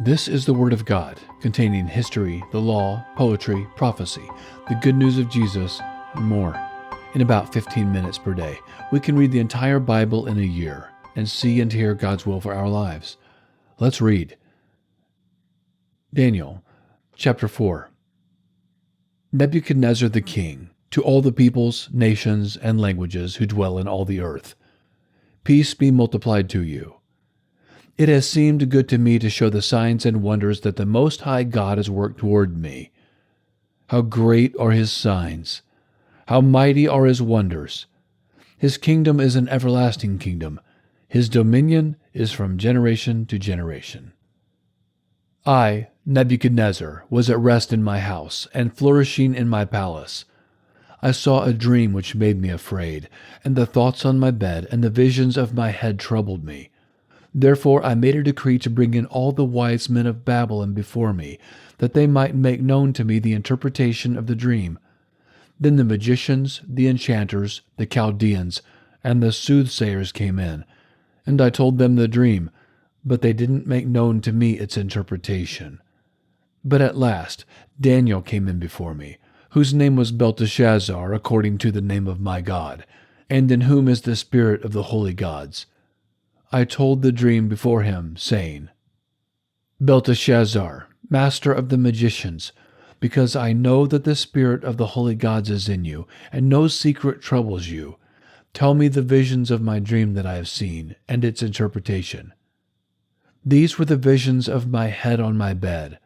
This is the Word of God, containing history, the law, poetry, prophecy, the good news of Jesus, and more. In about 15 minutes per day, we can read the entire Bible in a year and see and hear God's will for our lives. Let's read. Daniel, chapter 4. Nebuchadnezzar the king, to all the peoples, nations, and languages who dwell in all the earth. Peace be multiplied to you. It has seemed good to me to show the signs and wonders that the Most High God has worked toward me. How great are His signs! How mighty are His wonders! His kingdom is an everlasting kingdom. His dominion is from generation to generation. I, Nebuchadnezzar, was at rest in my house and flourishing in my palace. I saw a dream which made me afraid, and the thoughts on my bed and the visions of my head troubled me. Therefore I made a decree to bring in all the wise men of Babylon before me, that they might make known to me the interpretation of the dream. Then the magicians, the enchanters, the Chaldeans, and the soothsayers came in, and I told them the dream, but they didn't make known to me its interpretation. But at last Daniel came in before me, whose name was Belteshazzar, according to the name of my God, and in whom is the spirit of the holy gods. I told the dream before him, saying, Belteshazzar, master of the magicians, because I know that the spirit of the holy gods is in you, and no secret troubles you, tell me the visions of my dream that I have seen, and its interpretation. These were the visions of my head on my bed.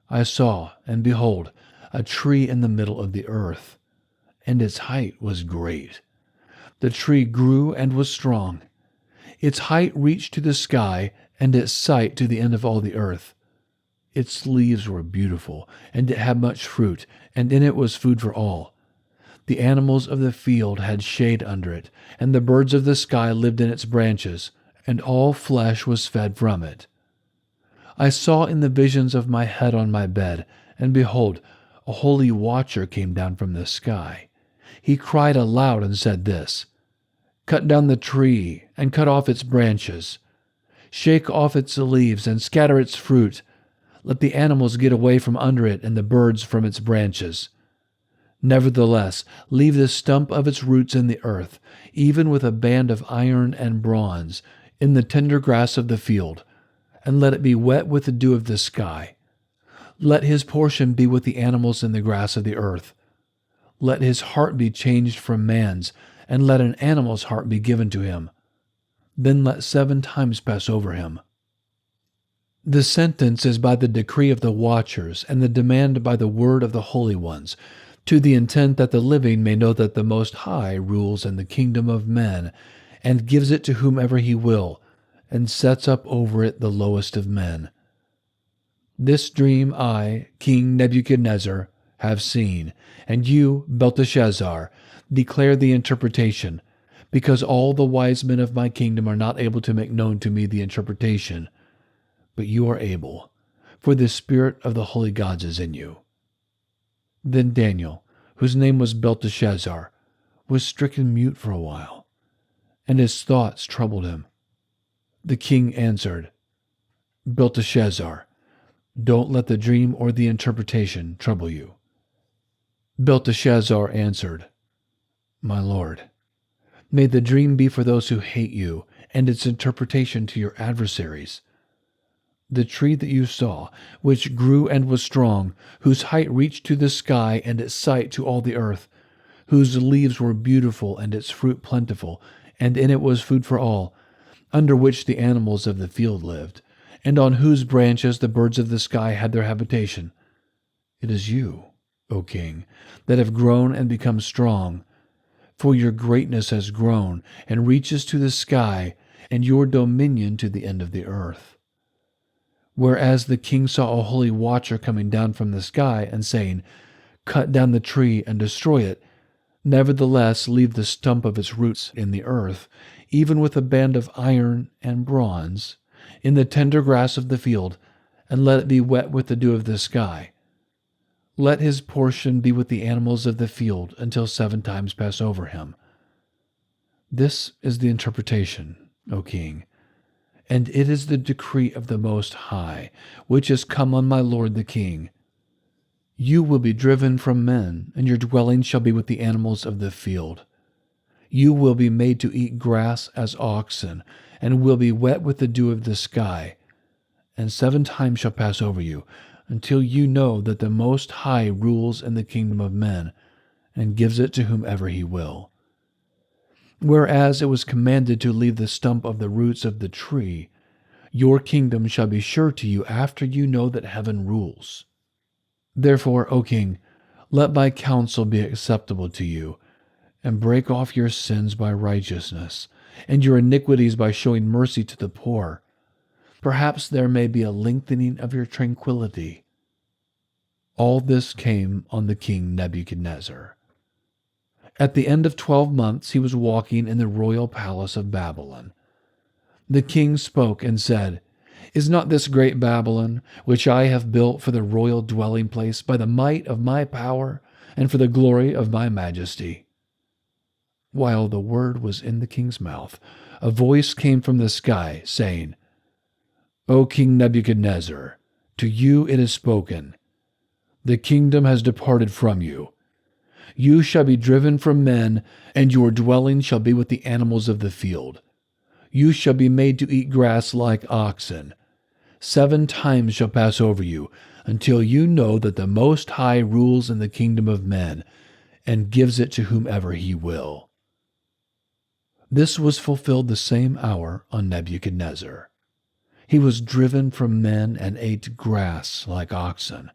I saw, and behold, a tree in the middle of the earth, and its height was great. The tree grew and was strong. Its height reached to the sky, and its sight to the end of all the earth. Its leaves were beautiful, and it had much fruit, and in it was food for all. The animals of the field had shade under it, and the birds of the sky lived in its branches, and all flesh was fed from it. I saw in the visions of my head on my bed, and behold, a holy watcher came down from the sky. He cried aloud and said this, Cut down the tree, and cut off its branches. Shake off its leaves, and scatter its fruit. Let the animals get away from under it, and the birds from its branches. Nevertheless, leave the stump of its roots in the earth, even with a band of iron and bronze, in the tender grass of the field, and let it be wet with the dew of the sky. Let his portion be with the animals in the grass of the earth. Let his heart be changed from man's, and let an animal's heart be given to him. Then let 7 times pass over him. The sentence is by the decree of the watchers, and the demand by the word of the holy ones, to the intent that the living may know that the Most High rules in the kingdom of men, and gives it to whomever he will, and sets up over it the lowest of men. This dream I, King Nebuchadnezzar, have seen, and you, Belteshazzar, declare the interpretation, because all the wise men of my kingdom are not able to make known to me the interpretation, but you are able, for the spirit of the holy gods is in you. Then Daniel, whose name was Belteshazzar, was stricken mute for a while, and his thoughts troubled him. The king answered, Belteshazzar, don't let the dream or the interpretation trouble you. Belteshazzar answered, My lord, may the dream be for those who hate you, and its interpretation to your adversaries. The tree that you saw, which grew and was strong, whose height reached to the sky and its sight to all the earth, whose leaves were beautiful and its fruit plentiful, and in it was food for all, under which the animals of the field lived, and on whose branches the birds of the sky had their habitation. It is you, O king, that have grown and become strong, for your greatness has grown and reaches to the sky, and your dominion to the end of the earth. Whereas the king saw a holy watcher coming down from the sky and saying, Cut down the tree and destroy it, nevertheless leave the stump of its roots in the earth, even with a band of iron and bronze, in the tender grass of the field, and let it be wet with the dew of the sky. Let his portion be with the animals of the field until 7 times pass over him. This is the interpretation, O king, and it is the decree of the Most High, which has come on my lord the king. You will be driven from men, and your dwelling shall be with the animals of the field. You will be made to eat grass as oxen, and will be wet with the dew of the sky. And 7 times shall pass over you, until you know that the Most High rules in the kingdom of men, and gives it to whomever he will. Whereas it was commanded to leave the stump of the roots of the tree, your kingdom shall be sure to you after you know that heaven rules. Therefore, O king, let my counsel be acceptable to you, and break off your sins by righteousness, and your iniquities by showing mercy to the poor. Perhaps there may be a lengthening of your tranquility. All this came on the king Nebuchadnezzar. At the end of 12 months he was walking in the royal palace of Babylon. The king spoke and said, Is not this great Babylon, which I have built for the royal dwelling place by the might of my power and for the glory of my majesty? While the word was in the king's mouth, a voice came from the sky, saying, O King Nebuchadnezzar, to you it is spoken. The kingdom has departed from you. You shall be driven from men, and your dwelling shall be with the animals of the field. You shall be made to eat grass like oxen. 7 times shall pass over you, until you know that the Most High rules in the kingdom of men, and gives it to whomever he will. This was fulfilled the same hour on Nebuchadnezzar. He was driven from men and ate grass like oxen,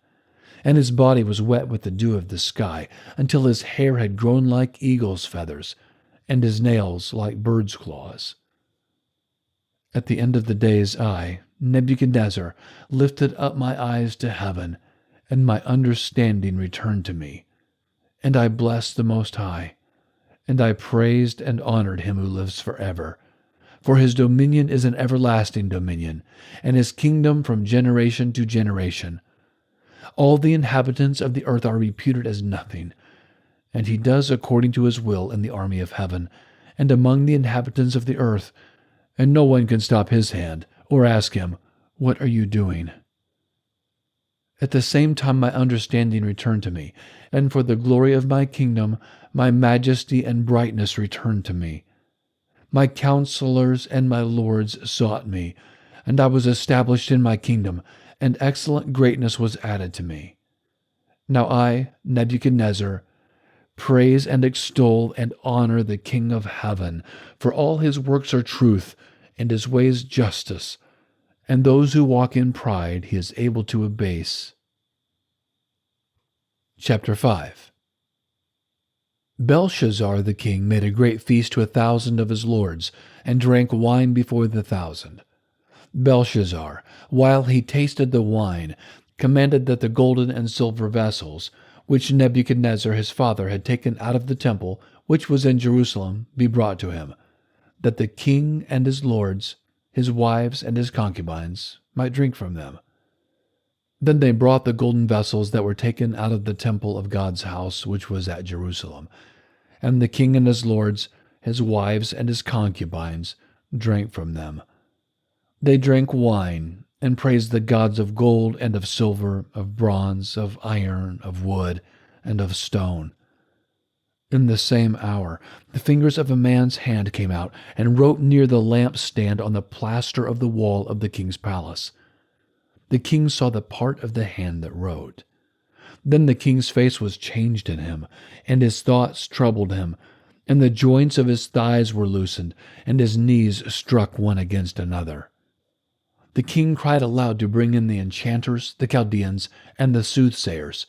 and his body was wet with the dew of the sky, until his hair had grown like eagle's feathers, and his nails like bird's claws. At the end of the days I, Nebuchadnezzar, lifted up my eyes to heaven, and my understanding returned to me. And I blessed the Most High, and I praised and honored him who lives forever. For his dominion is an everlasting dominion, and his kingdom from generation to generation. All the inhabitants of the earth are reputed as nothing, and he does according to his will in the army of heaven, and among the inhabitants of the earth, and no one can stop his hand, or ask him, What are you doing? At the same time my understanding returned to me, and for the glory of my kingdom my majesty and brightness returned to me. My counselors and my lords sought me, and I was established in my kingdom, and excellent greatness was added to me. Now I, Nebuchadnezzar, praise and extol and honor the King of heaven, for all his works are truth, and his ways justice, and those who walk in pride he is able to abase. Chapter 5. Belshazzar the king made a great feast to 1,000 of his lords, and drank wine before the 1,000. Belshazzar, while he tasted the wine, commanded that the golden and silver vessels, which Nebuchadnezzar his father had taken out of the temple which was in Jerusalem, be brought to him, that the king and his lords, his wives and his concubines, might drink from them. Then they brought the golden vessels that were taken out of the temple of God's house which was at Jerusalem, and the king and his lords, his wives and his concubines, drank from them. They drank wine, and praised the gods of gold and of silver, of bronze, of iron, of wood, and of stone. In the same hour, the fingers of a man's hand came out and wrote near the lampstand on the plaster of the wall of the king's palace. The king saw the part of the hand that wrote. Then the king's face was changed in him, and his thoughts troubled him, and the joints of his thighs were loosened, and his knees struck one against another. The king cried aloud to bring in the enchanters, the Chaldeans, and the soothsayers.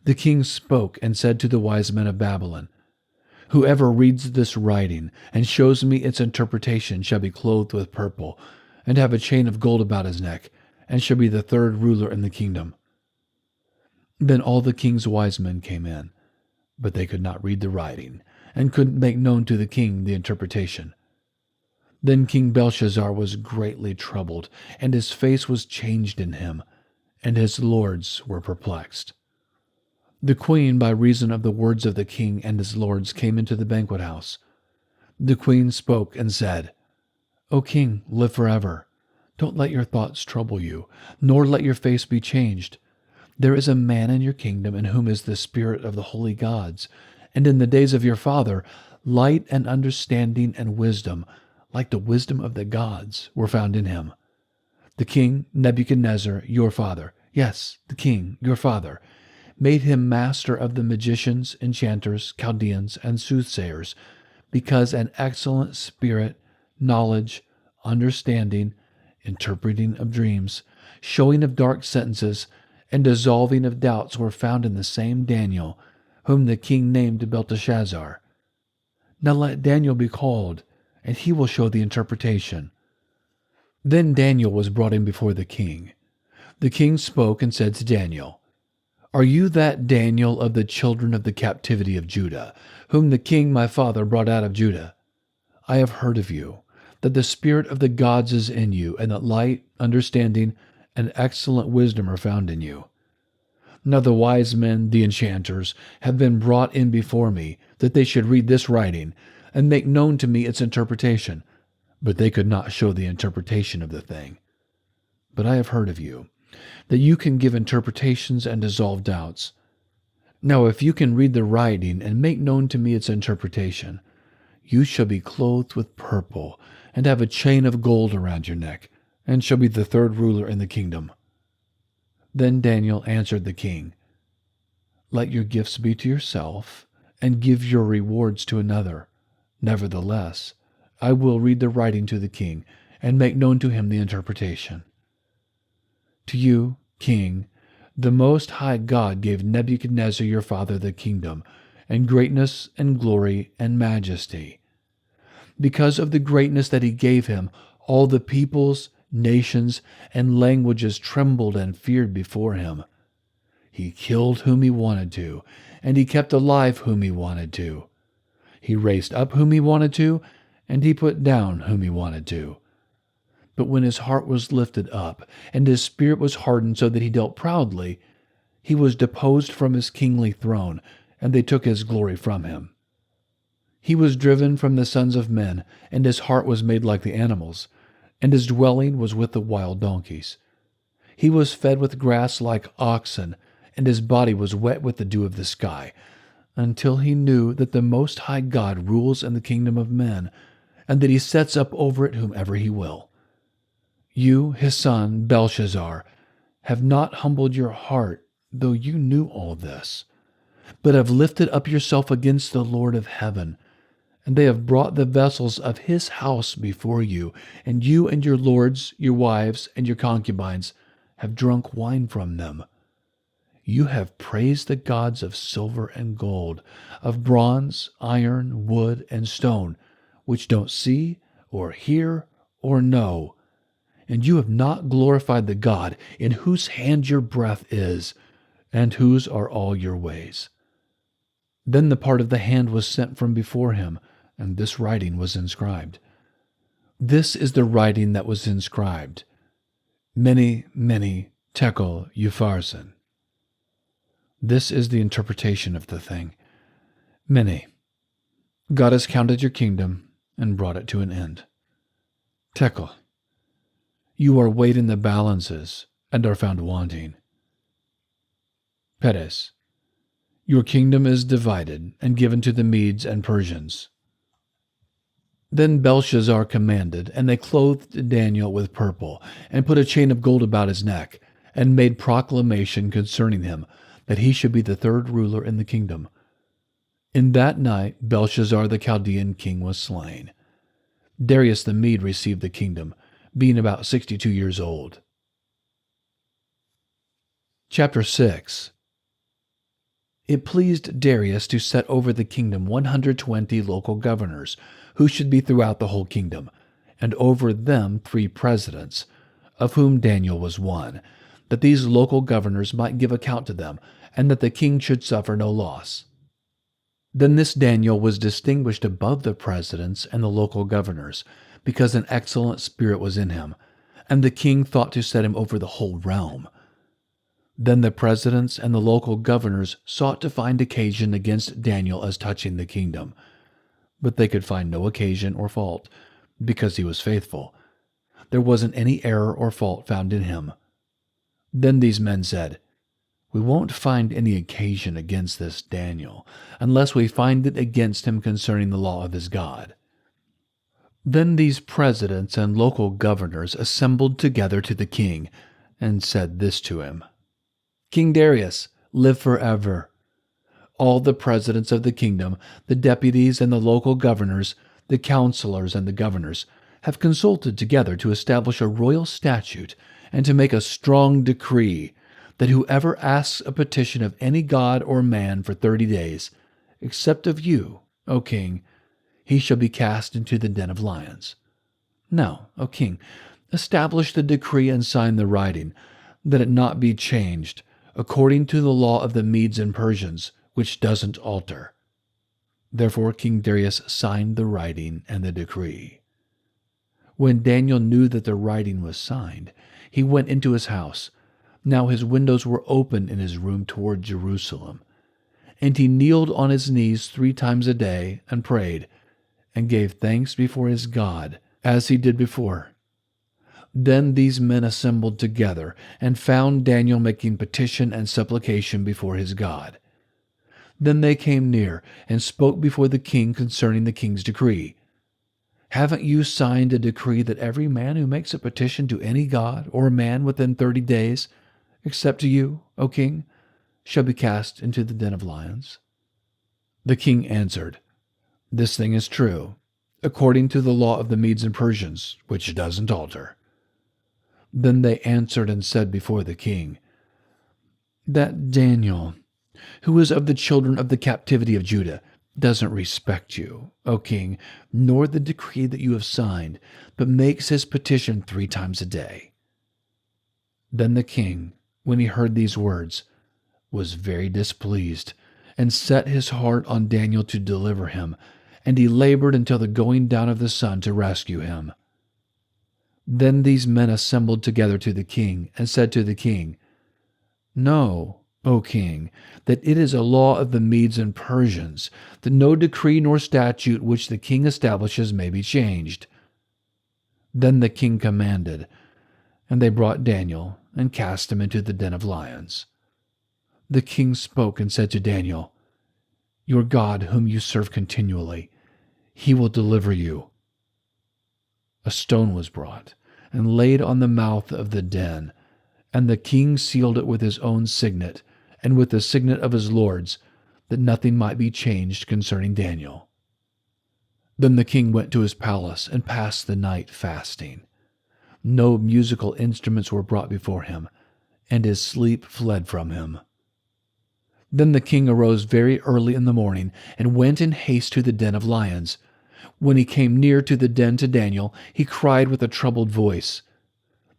The king spoke and said to the wise men of Babylon, Whoever reads this writing and shows me its interpretation shall be clothed with purple, and have a chain of gold about his neck, and shall be the 3rd ruler in the kingdom. Then all the king's wise men came in, but they could not read the writing, and couldn't make known to the king the interpretation. Then King Belshazzar was greatly troubled, and his face was changed in him, and his lords were perplexed. The queen, by reason of the words of the king and his lords, came into the banquet house. The queen spoke and said, O king, live forever. Don't let your thoughts trouble you, nor let your face be changed. There is a man in your kingdom in whom is the spirit of the holy gods, and in the days of your father, light and understanding and wisdom, like the wisdom of the gods, were found in him. The king Nebuchadnezzar, your father, yes, the king, your father, made him master of the magicians, enchanters, Chaldeans, and soothsayers, because an excellent spirit, knowledge, understanding, interpreting of dreams, showing of dark sentences, and dissolving of doubts were found in the same Daniel, whom the king named Belteshazzar. Now let Daniel be called, and he will show the interpretation. Then Daniel was brought in before the king. The king spoke and said to Daniel, Are you that Daniel of the children of the captivity of Judah, whom the king my father brought out of Judah? I have heard of you, that the spirit of the gods is in you, and that light, understanding, and excellent wisdom are found in you. Now the wise men, the enchanters, have been brought in before me, that they should read this writing, and make known to me its interpretation. But they could not show the interpretation of the thing. But I have heard of you, that you can give interpretations and dissolve doubts. Now if you can read the writing and make known to me its interpretation, you shall be clothed with purple, and have a chain of gold around your neck, and shall be the third ruler in the kingdom. Then Daniel answered the king, Let your gifts be to yourself, and give your rewards to another. Nevertheless, I will read the writing to the king, and make known to him the interpretation. To you, king, the Most High God gave Nebuchadnezzar your father the kingdom, and greatness and glory and majesty. Because of the greatness that he gave him, all the peoples, nations, and languages trembled and feared before him. He killed whom he wanted to, and he kept alive whom he wanted to. He raised up whom he wanted to, and he put down whom he wanted to. But when his heart was lifted up, and his spirit was hardened so that he dealt proudly, he was deposed from his kingly throne, and they took his glory from him. He was driven from the sons of men, and his heart was made like the animals, and his dwelling was with the wild donkeys. He was fed with grass like oxen, and his body was wet with the dew of the sky, until he knew that the Most High God rules in the kingdom of men, and that he sets up over it whomever he will. You, his son, Belshazzar, have not humbled your heart, though you knew all this, but have lifted up yourself against the Lord of heaven, and they have brought the vessels of his house before you, and you and your lords, your wives, and your concubines have drunk wine from them. You have praised the gods of silver and gold, of bronze, iron, wood, and stone, which don't see, or hear, or know. And you have not glorified the God in whose hand your breath is, and whose are all your ways. Then the part of the hand was sent from before him, and this writing was inscribed. This is the writing that was inscribed. Many, many tekel upharsin. This is the interpretation of the thing. Many. God has counted your kingdom and brought it to an end. Tekel. You are weighed in the balances and are found wanting. Peres. Your kingdom is divided and given to the Medes and Persians. Then Belshazzar commanded, and they clothed Daniel with purple, and put a chain of gold about his neck, and made proclamation concerning him, that he should be the third ruler in the kingdom. In that night Belshazzar the Chaldean king was slain. Darius the Mede received the kingdom, being about 62 years old. Chapter 6. It pleased Darius to set over the kingdom 120 local governors, who should be throughout the whole kingdom, and over them 3 presidents, of whom Daniel was one, that these local governors might give account to them, and that the king should suffer no loss. Then this Daniel was distinguished above the presidents and the local governors, because an excellent spirit was in him, and the king thought to set him over the whole realm. Then the presidents and the local governors sought to find occasion against Daniel as touching the kingdom, but they could find no occasion or fault, because he was faithful. There wasn't any error or fault found in him. Then these men said, "We won't find any occasion against this Daniel, unless we find it against him concerning the law of his God." Then these presidents and local governors assembled together to the king and said this to him, "King Darius, live forever. All the presidents of the kingdom, the deputies and the local governors, the counselors and the governors, have consulted together to establish a royal statute and to make a strong decree that whoever asks a petition of any god or man for 30 days, except of you, O king, he shall be cast into the den of lions. Now, O king, establish the decree and sign the writing, that it not be changed, according to the law of the Medes and Persians, which doesn't alter." Therefore King Darius signed the writing and the decree. When Daniel knew that the writing was signed, he went into his house. Now his windows were open in his room toward Jerusalem. And he kneeled on his knees 3 times a day and prayed, and gave thanks before his God, as he did before. Then these men assembled together, and found Daniel making petition and supplication before his God. Then they came near, and spoke before the king concerning the king's decree. "Haven't you signed a decree that every man who makes a petition to any god or man within 30 days, except to you, O king, shall be cast into the den of lions?" The king answered, "This thing is true, according to the law of the Medes and Persians, which doesn't alter." Then they answered and said before the king, "That Daniel, who is of the children of the captivity of Judah, doesn't respect you, O king, nor the decree that you have signed, but makes his petition 3 times a day." Then the king, when he heard these words, was very displeased, and set his heart on Daniel to deliver him, and he labored until the going down of the sun to rescue him. Then these men assembled together to the king, and said to the king, "Know, O king, that it is a law of the Medes and Persians, that no decree nor statute which the king establishes may be changed." Then the king commanded, and they brought Daniel, and cast him into the den of lions. The king spoke and said to Daniel, "Your God, whom you serve continually, he will deliver you." A stone was brought, and laid on the mouth of the den, and the king sealed it with his own signet, and with the signet of his lords, that nothing might be changed concerning Daniel. Then the king went to his palace, and passed the night fasting. No musical instruments were brought before him, and his sleep fled from him. Then the king arose very early in the morning, and went in haste to the den of lions. When he came near to the den to Daniel, he cried with a troubled voice.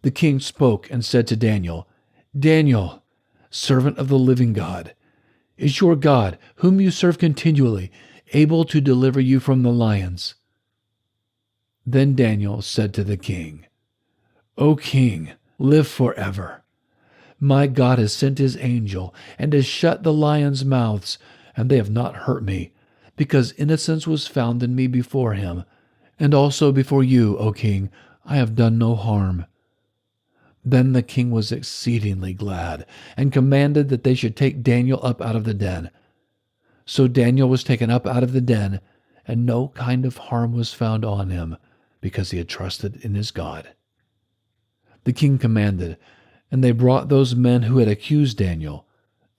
The king spoke and said to Daniel, "Daniel, servant of the living God, is your God, whom you serve continually, able to deliver you from the lions?" Then Daniel said to the king, "O king, live forever. My God has sent his angel, and has shut the lions' mouths, and they have not hurt me, because innocence was found in me before him, and also before you, O king, I have done no harm." Then the king was exceedingly glad, and commanded that they should take Daniel up out of the den. So Daniel was taken up out of the den, and no kind of harm was found on him, because he had trusted in his God. The king commanded, and they brought those men who had accused Daniel,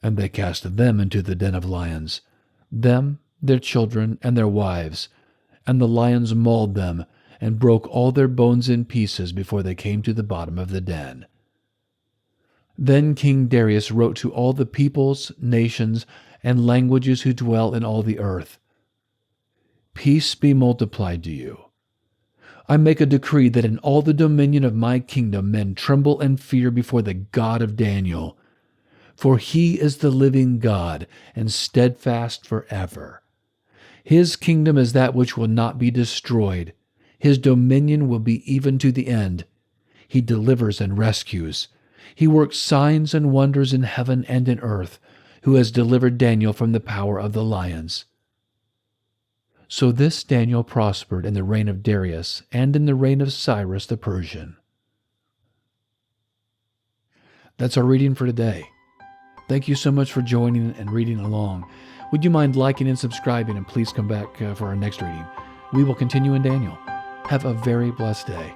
and they cast them into the den of lions, them, their children, and their wives, and the lions mauled them, and broke all their bones in pieces before they came to the bottom of the den. Then King Darius wrote to all the peoples, nations, and languages who dwell in all the earth, "Peace be multiplied to you. I make a decree that in all the dominion of my kingdom men tremble and fear before the God of Daniel, for he is the living God and steadfast forever. His kingdom is that which will not be destroyed. His dominion will be even to the end. He delivers and rescues. He works signs and wonders in heaven and in earth, who has delivered Daniel from the power of the lions." So this Daniel prospered in the reign of Darius and in the reign of Cyrus the Persian. That's our reading for today. Thank you so much for joining and reading along. Would you mind liking and subscribing, and please come back for our next reading. We will continue in Daniel. Have a very blessed day.